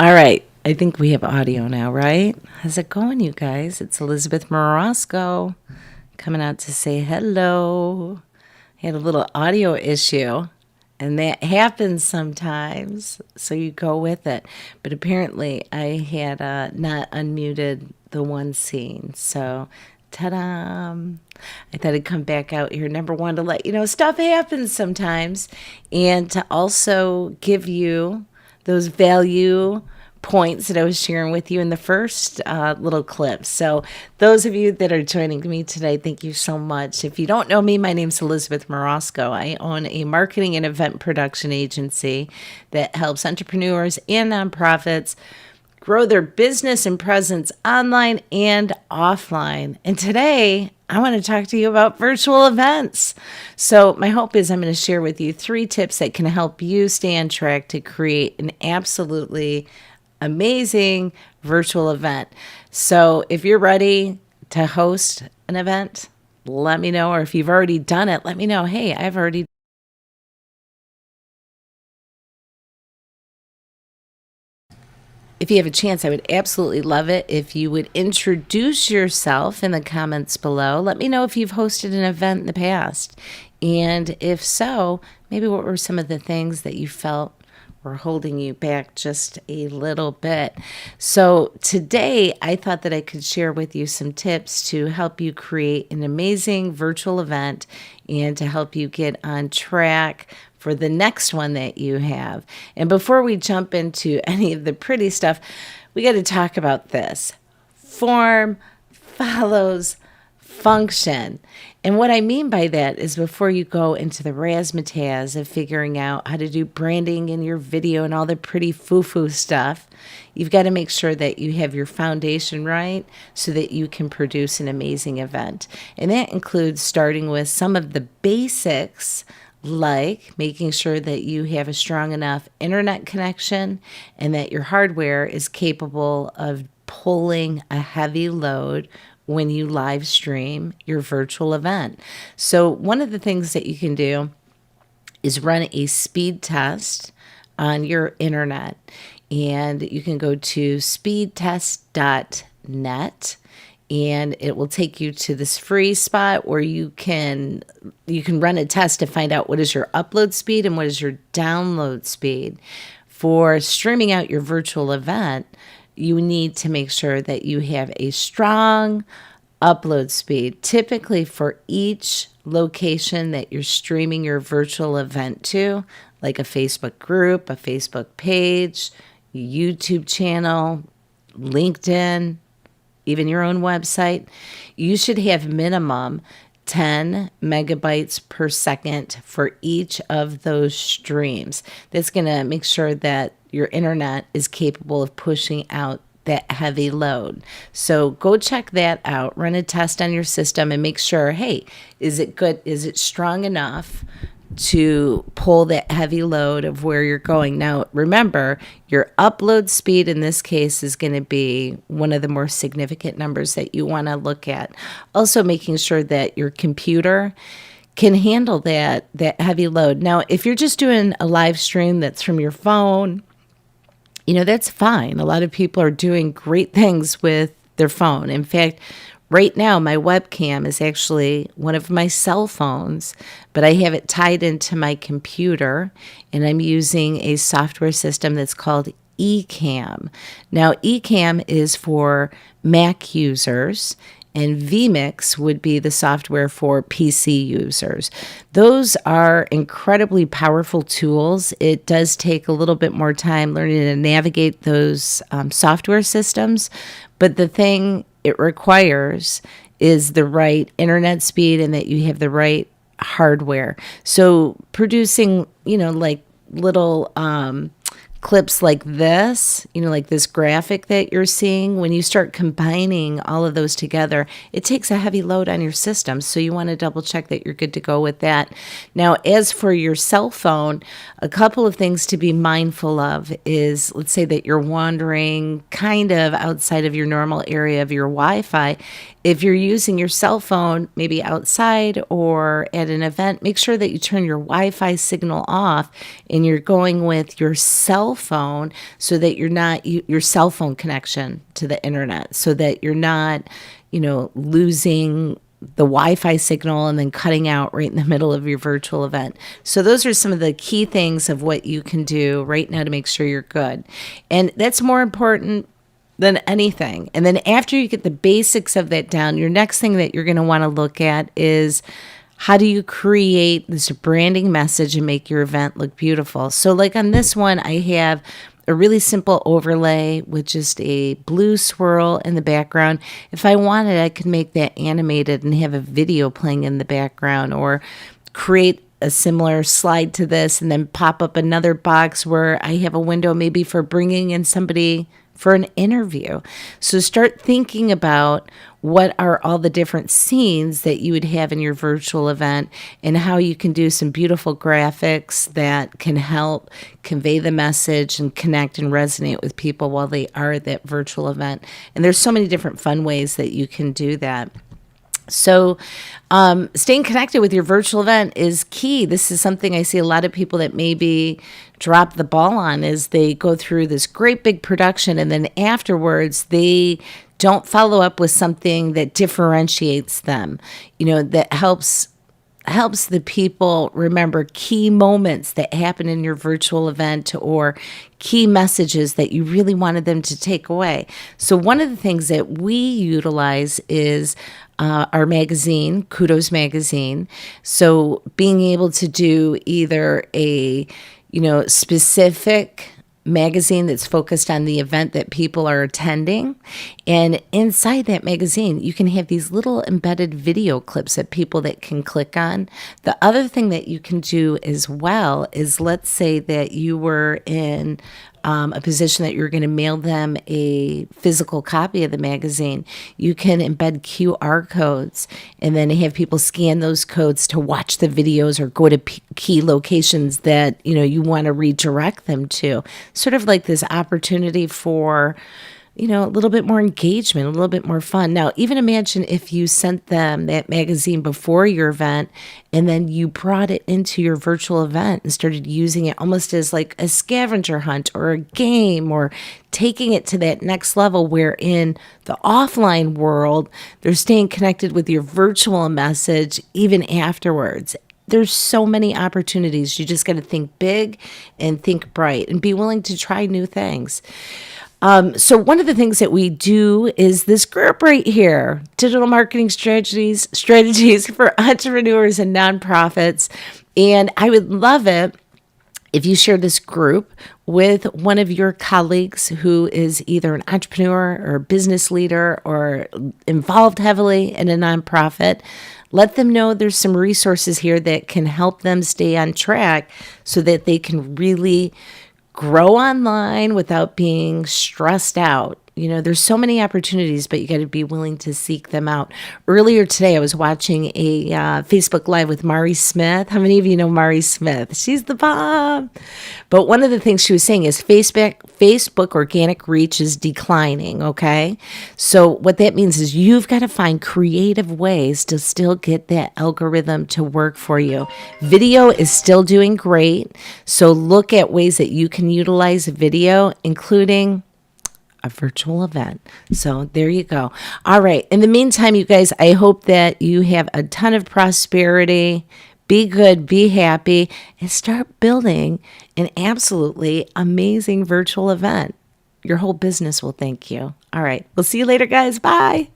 All right. I think we have audio now, right? How's it going, you guys? It's Elizabeth Morosco coming out to say hello. I had a little audio issue, and that happens sometimes, so you go with it. But apparently, I had not unmuted the one scene, so ta-da! I thought I'd come back out here. Number one, to let you know stuff happens sometimes, and to also give you those value points that I was sharing with you in the first little clip. So those of you that are joining me today, thank you so much. If you don't know me, my name's Elizabeth Morosco. I own a marketing and event production agency that helps entrepreneurs and nonprofits grow their business and presence online and offline. And today, I want to talk to you about virtual events. So my hope is I'm going to share with you 3 tips that can help you stay on track to create an absolutely amazing virtual event. So if you're ready to host an event, let me know. Or if you've already done it, let me know. Hey, I've already. If you have a chance, I would absolutely love it if you would introduce yourself in the comments below. Let me know if you've hosted an event in the past. And if so, maybe what were some of the things that you felt were holding you back just a little bit. So today, I thought that I could share with you some tips to help you create an amazing virtual event and to help you get on track for the next one that you have. And before we jump into any of the pretty stuff, we got to talk about this. Form follows function. And what I mean by that is before you go into the razzmatazz of figuring out how to do branding in your video and all the pretty foo-foo stuff, you've got to make sure that you have your foundation right so that you can produce an amazing event. And that includes starting with some of the basics, like making sure that you have a strong enough internet connection and that your hardware is capable of pulling a heavy load when you live stream your virtual event. So one of the things that you can do is run a speed test on your internet. And you can go to speedtest.net, and it will take you to this free spot where you can run a test to find out what is your upload speed and what is your download speed. For streaming out your virtual event, you need to make sure that you have a strong upload speed. Typically for each location that you're streaming your virtual event to, like a Facebook group, a Facebook page, YouTube channel, LinkedIn, even your own website, you should have minimum 10 megabytes per second for each of those streams. That's going to make sure that your internet is capable of pushing out that heavy load. So go check that out, run a test on your system and make sure, hey, is it good? Is it strong enough to pull that heavy load of where you're going? Now, remember, your upload speed in this case is going to be one of the more significant numbers that you want to look at. Also, making sure that your computer can handle that heavy load. Now, if you're just doing a live stream that's from your phone, that's fine. A lot of people are doing great things with their phone. In fact, right now, my webcam is actually one of my cell phones, but I have it tied into my computer, and I'm using a software system that's called ecamm. Now, ecamm is for Mac users, and vMix would be the software for PC users. Those are incredibly powerful tools. It does take a little bit more time learning to navigate those software systems, but the thing it requires is the right internet speed and that you have the right hardware. So producing, like little clips like this, like this graphic that you're seeing, when you start combining all of those together, it takes a heavy load on your system. So you want to double check that you're good to go with that. Now, as for your cell phone, a couple of things to be mindful of is, let's say that you're wandering kind of outside of your normal area of your Wi-Fi. If you're using your cell phone, maybe outside or at an event, make sure that you turn your Wi-Fi signal off and you're going with your cell cell phone so that you're not your cell phone connection to the internet, so that you're not, losing the Wi-Fi signal and then cutting out right in the middle of your virtual event. So those are some of the key things of what you can do right now to make sure you're good. And that's more important than anything. And then after you get the basics of that down, your next thing that you're going to want to look at is how do you create this branding message and make your event look beautiful? So like on this one, I have a really simple overlay with just a blue swirl in the background. If I wanted, I could make that animated and have a video playing in the background, or create a similar slide to this and then pop up another box where I have a window maybe for bringing in somebody for an interview. So start thinking about what are all the different scenes that you would have in your virtual event and how you can do some beautiful graphics that can help convey the message and connect and resonate with people while they are at that virtual event. And there's so many different fun ways that you can do that. So staying connected with your virtual event is key. This is something I see a lot of people that maybe drop the ball on, is they go through this great big production and then afterwards they don't follow up with something that differentiates them, that helps the people remember key moments that happen in your virtual event or key messages that you really wanted them to take away. So one of the things that we utilize is our magazine, Kudos Magazine. So being able to do either a, specific magazine that's focused on the event that people are attending. And inside that magazine, you can have these little embedded video clips that people that can click on. The other thing that you can do as well is, let's say that you were in a position that you're going to mail them a physical copy of the magazine. You can embed QR codes and then have people scan those codes to watch the videos or go to key locations that you want to redirect them to. Sort of like this opportunity for a little bit more engagement, a little bit more fun. Now, even imagine if you sent them that magazine before your event and then you brought it into your virtual event and started using it almost as like a scavenger hunt or a game, or taking it to that next level where in the offline world, they're staying connected with your virtual message even afterwards. There's so many opportunities. You just got to think big and think bright and be willing to try new things. So one of the things that we do is this group right here, digital marketing strategies for entrepreneurs and nonprofits. And I would love it if you share this group with one of your colleagues who is either an entrepreneur or a business leader or involved heavily in a nonprofit. Let them know there's some resources here that can help them stay on track so that they can really grow online without being stressed out. There's so many opportunities, but you got to be willing to seek them out. Earlier today, I was watching a Facebook Live with Mari Smith. How many of you know Mari Smith? She's the bomb. But one of the things she was saying is Facebook organic reach is declining, okay? So what that means is you've got to find creative ways to still get that algorithm to work for you. Video is still doing great, so look at ways that you can utilize video, including a virtual event. So there you go. All right. In the meantime, you guys, I hope that you have a ton of prosperity. Be good, be happy, and start building an absolutely amazing virtual event. Your whole business will thank you. All right. We'll see you later, guys. Bye.